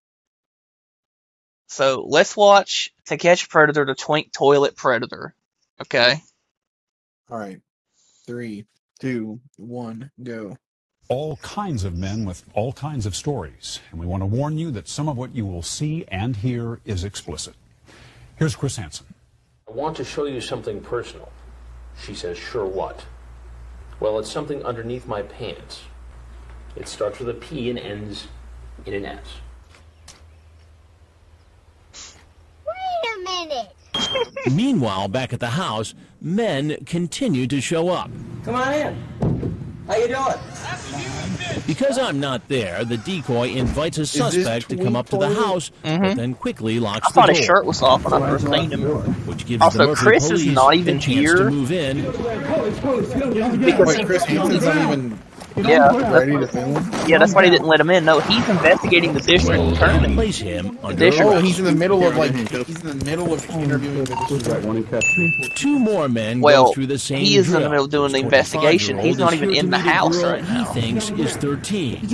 So let's watch To Catch a Predator, the Twinktoilet Predator. Okay. All right. 3, 2, 1, go. All kinds of men with all kinds of stories, and we want to warn you that some of what you will see and hear is explicit. Here's Chris Hansen. I want to show you something personal. She says, sure what? Well, it's something underneath my pants. It starts with a P and ends in an S. Wait a minute! Meanwhile, back at the house, men continue to show up. Come on in. How you doing? Because I'm not there, the decoy invites a suspect to come up to the house, but then quickly locks the door. I thought his shirt was off when I first seen him. Which gives also, the Murphy Chris police is not even a chance here. to move in. Because Chris Hansen's not even ready to film? Yeah, that's why they didn't let him in. No, he's investigating the district attorney. Place him under he's in the middle of interviewing the district. Two more men well, go through the same he is in the drill. middle of doing the investigation. He's not even in the house right now. He thinks is 13.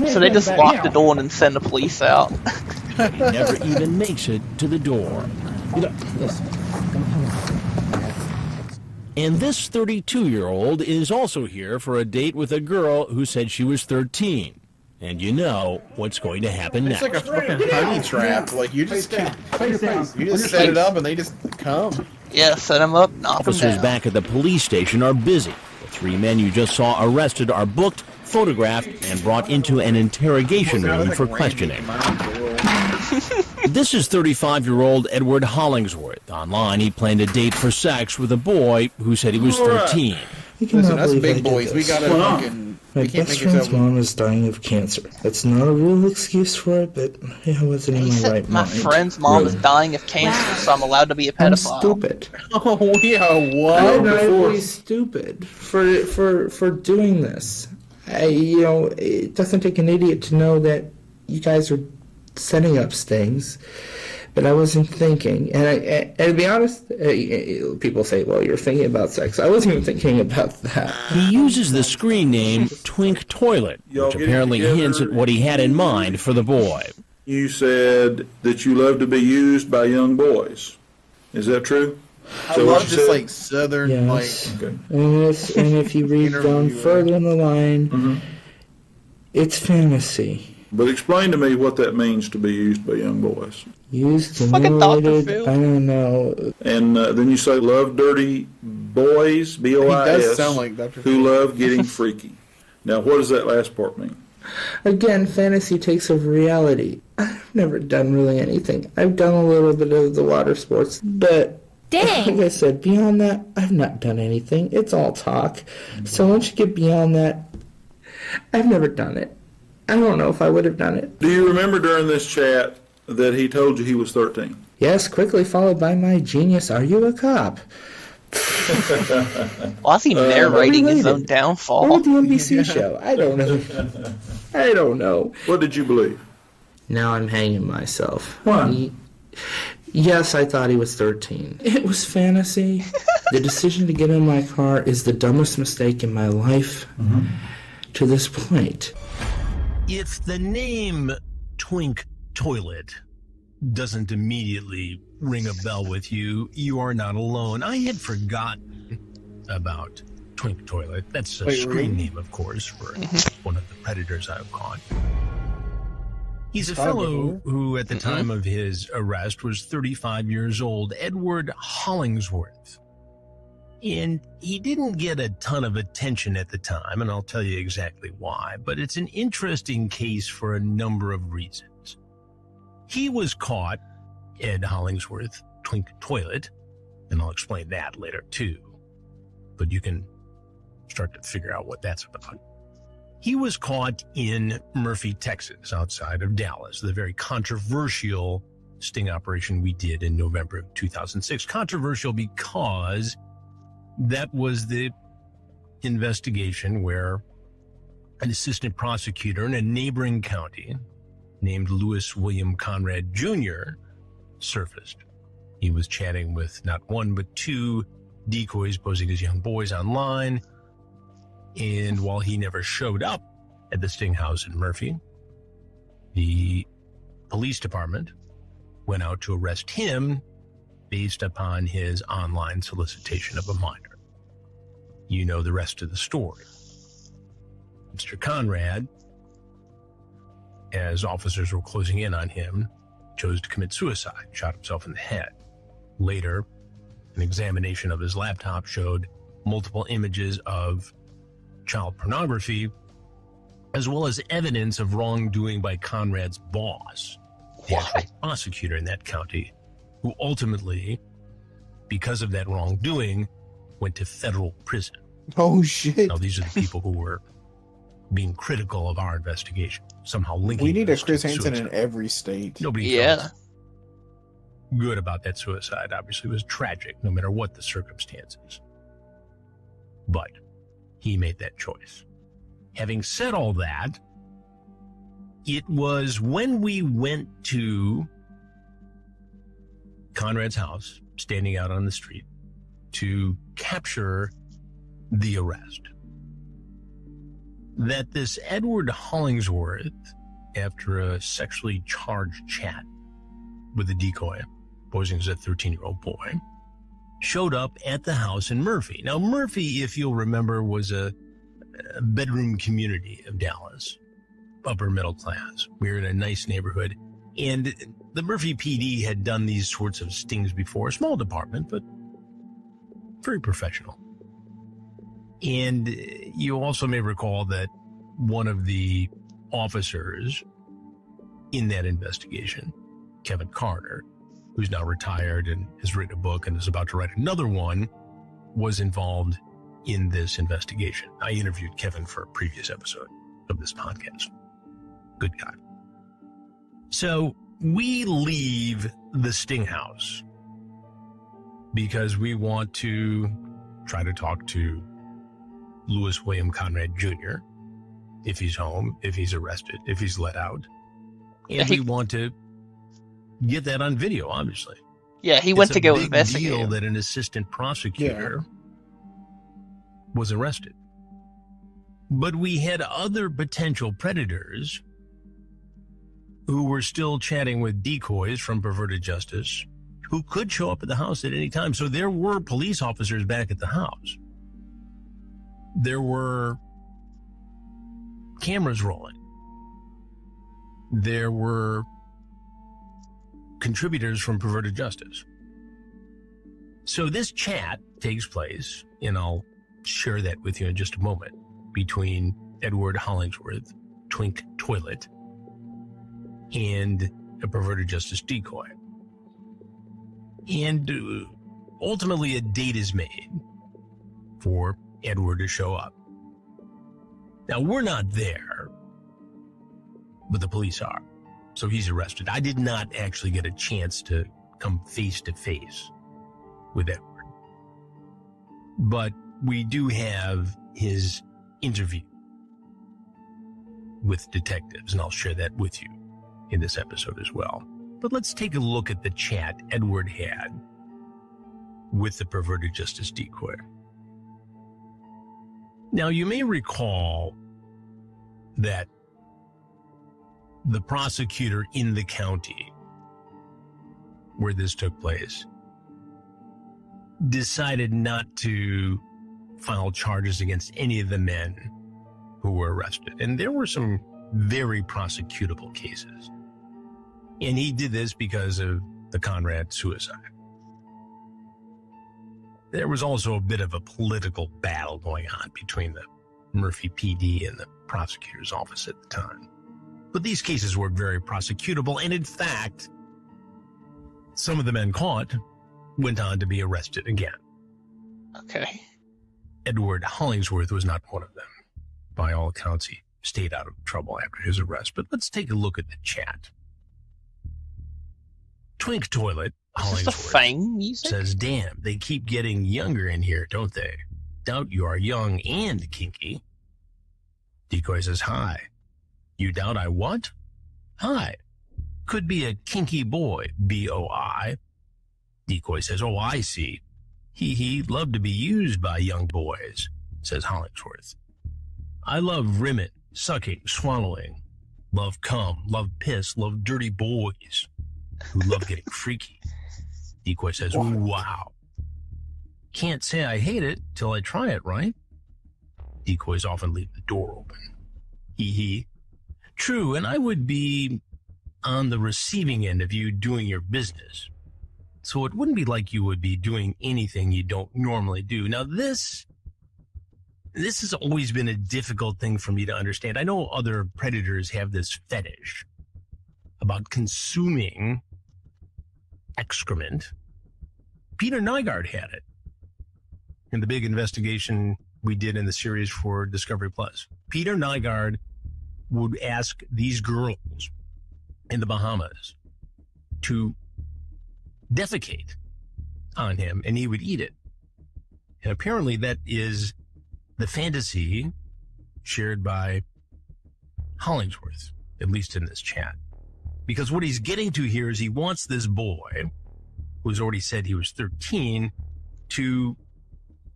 So they just lock the door and then send the police out. He never even makes it to the door. And this 32-year-old is also here for a date with a girl who said she was 13. And you know what's going to happen next. It's like a fucking honey trap. Like, you just set it up and they just come. Yeah, set them up, knock them Officers down. back at the police station are busy. The three men you just saw arrested are booked, photographed, and brought into an interrogation room for questioning. This is 35-year-old Edward Hollingsworth. Online, he planned a date for sex with a boy who said he was 13. Listen, us big boys, we gotta fucking... My best friend's mom is dying of cancer. That's not a real excuse for it, but I wasn't in my right mind. My friend's mom is dying of cancer, so I'm allowed to be a pedophile. I'm stupid. Oh, yeah, what? I'm really stupid for doing this. It doesn't take an idiot to know that you guys are setting up stings, but I wasn't thinking. And to be honest, people say, well, you're thinking about sex. I wasn't even thinking about that. He uses the screen name Twinktoilet, which apparently hints at what he had in mind for the boy. You said that you love to be used by young boys. Is that true? I love this, like, southern, yes. like... Okay. And if you read down further in the line, it's fantasy. But explain to me what that means to be used by young boys. Used, Fucking Dr. mutilated, Phil. I don't know. And then you say love dirty boys, B-O-I-S, He does sound like Dr. who Phil. love getting freaky. Now, what does that last part mean? Again, fantasy takes over reality. I've never done really anything. I've done a little bit of the water sports, but like I said, beyond that, I've not done anything. It's all talk. So once you get beyond that, I've never done it. I don't know if I would have done it. Do you remember during this chat that he told you he was 13? Yes, quickly followed by my genius, are you a cop? Why is he narrating his own downfall? Or the NBC show. I don't know. I don't know. What did you believe? Now I'm hanging myself. Why? Yes, I thought he was 13. It was fantasy. The decision to get in my car is the dumbest mistake in my life to this point. If the name Twink Toilet doesn't immediately ring a bell with you, you are not alone. I had forgotten about Twink Toilet. That's a screen name, of course, for one of the predators I've caught. He's a fellow who, at the time of his arrest, was 35 years old, Edward Hollingsworth. And he didn't get a ton of attention at the time, and I'll tell you exactly why, but it's an interesting case for a number of reasons. He was caught, Ed Hollingsworth, Twink Toilet, and I'll explain that later too, but you can start to figure out what that's about. He was caught in Murphy, Texas, outside of Dallas, the very controversial sting operation we did in November of 2006. Controversial because that was the investigation where an assistant prosecutor in a neighboring county named Lewis William Conrad Jr. surfaced. He was chatting with not one but two decoys posing as young boys online, and while he never showed up at the sting house in Murphy, the police department went out to arrest him based upon his online solicitation of a minor. You know the rest of the story. Mr. Conrad, as officers were closing in on him, chose to commit suicide, shot himself in the head. Later, an examination of his laptop showed multiple images of child pornography, as well as evidence of wrongdoing by Conrad's boss, the actual prosecutor in that county, who ultimately, because of that wrongdoing, went to federal prison. Oh, shit. Now, these are the people who were being critical of our investigation, somehow linking. We need a us to Chris Hansen suicide. in every state. Nobody felt good about that suicide. Obviously, it was tragic, no matter what the circumstances. But he made that choice. Having said all that, it was when we went to Conrad's house, standing out on the street, to capture the arrest, that this Edward Hollingsworth, after a sexually charged chat with a decoy, posing as a 13-year-old boy, showed up at the house in Murphy. Now, Murphy, if you'll remember, was a bedroom community of Dallas, upper middle class. We were in a nice neighborhood, and the Murphy PD had done these sorts of stings before, a small department, but very professional. And you also may recall that one of the officers in that investigation, Kevin Carter, who's now retired and has written a book and is about to write another one, was involved in this investigation. I interviewed Kevin for a previous episode of this podcast. Good guy. So we leave the sting house because we want to try to talk to Lewis William Conrad Jr., if he's home, if he's arrested, if he's let out. And we want to get that on video, obviously. Yeah, he went to go investigate. It's a big deal that an assistant prosecutor was arrested. But we had other potential predators who were still chatting with decoys from Perverted Justice who could show up at the house at any time. So there were police officers back at the house. There were cameras rolling. there were contributors from Perverted Justice. So this chat takes place, and I'll share that with you in just a moment, between Edward Hollingsworth, Twink Toilet, and a Perverted Justice decoy. And ultimately a date is made for Edward to show up. Now, we're not there, but the police are. So he's arrested. I did not actually get a chance to come face to face with Edward. But we do have his interview with detectives, and I'll share that with you in this episode as well. But let's take a look at the chat Edward had with the Perverted Justice decoy. Now, you may recall that the prosecutor in the county where this took place decided not to file charges against any of the men who were arrested. And there were some very prosecutable cases. And he did this because of the Conrad suicide. There was also a bit of a political battle going on between the Murphy PD and the prosecutor's office at the time. But these cases were very prosecutable, and in fact, some of the men caught went on to be arrested again. Okay. Edward Hollingsworth was not one of them. By all accounts, he stayed out of trouble after his arrest. But let's take a look at the chat. Twink Toilet, Hollingsworth, says, "Damn, they keep getting younger in here, don't they? Doubt you are young and kinky." Decoy says, "Hi. You doubt I what? Hi. Could be a kinky boy, B-O-I. Decoy says, "Oh, I see. He love to be used by young boys," says Hollingsworth. "I love rimming, sucking, swallowing. Love cum, love piss, love dirty boys who love getting freaky." Decoy says, "Wow. Can't say I hate it till I try it, right?" Decoys often leave the door open. Hee. "True, and I would be on the receiving end of you doing your business. So it wouldn't be like you would be doing anything you don't normally do." Now, this has always been a difficult thing for me to understand. I know other predators have this fetish about consuming excrement. Peter Nygaard had it in the big investigation we did in the series for Discovery Plus. Peter Nygaard would ask these girls in the Bahamas to defecate on him, and he would eat it. And apparently that is the fantasy shared by Hollingsworth, at least in this chat. Because what he's getting to here is he wants this boy, who's already said he was 13, to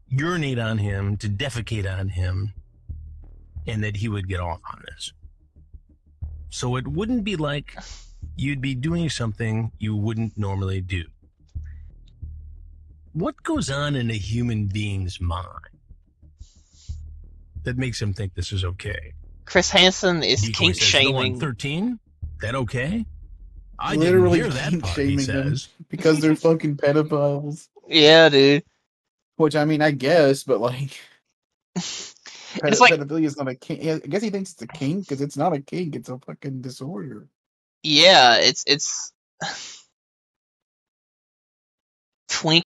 urinate on him, to defecate on him, and that he would get off on this. So it wouldn't be like you'd be doing something you wouldn't normally do. What goes on in a human being's mind that makes him think this is okay? Chris Hansen is kink shaming. 13? That okay? I literally didn't hear that kink part, he shaming them says. because they're fucking pedophiles. Yeah, dude. Which, I mean, I guess, but like, It's like, pedophilia is not a kink. I guess he thinks it's a kink because it's not a kink; it's a fucking disorder. yeah, it's twink